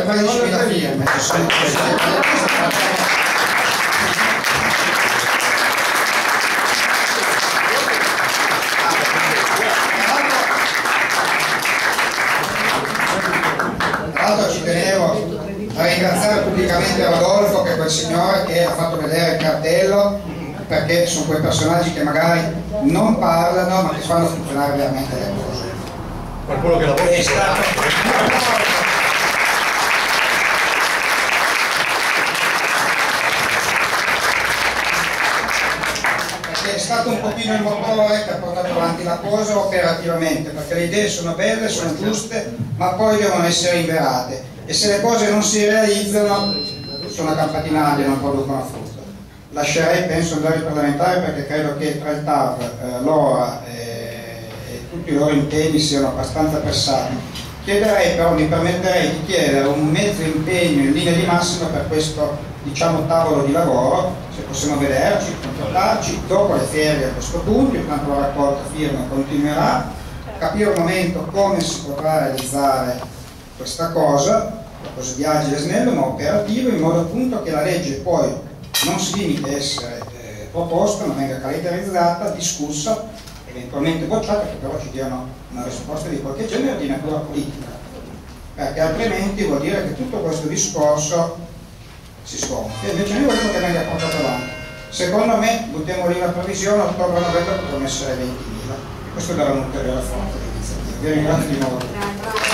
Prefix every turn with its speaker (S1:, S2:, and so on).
S1: fare 10.000 firme. Tra l'altro ci tenevo a ringraziare pubblicamente Rodolfo, che è quel signore che ha fatto vedere il cartello, perché sono quei personaggi che magari non parlano ma che fanno funzionare veramente le cose.
S2: Qualcuno che lavora
S1: È stato... è stato un pochino il motore che ha portato avanti la cosa operativamente, perché le idee sono belle, sono giuste, ma poi devono essere inverate, e se le cose non si realizzano sono campatinali e non producono frutto. Lascerei, penso, andare ai parlamentari, perché credo che tra il TAV, l'ORA e tutti i loro impegni siano abbastanza pressati. Chiederei però, mi permetterei di chiedere un mezzo impegno in linea di massima per questo, diciamo, tavolo di lavoro, se possiamo vederci, confrontarci dopo le ferie a questo punto, intanto la raccolta firme continuerà, capire un momento come si potrà realizzare questa cosa di agile e snello ma operativo, in modo appunto che la legge poi non si limiti a essere proposta, ma venga caratterizzata, discussa, eventualmente bocciata, che però ci diano una risposta di qualche genere di natura politica, perché altrimenti vuol dire che tutto questo discorso si sgonfia. Invece noi vogliamo che venga portato avanti. Secondo me, buttiamo lì la previsione, ottobre-novembre potranno essere 20.000, questo darà un'ulteriore forza di iniziativa. Vi ringrazio di nuovo.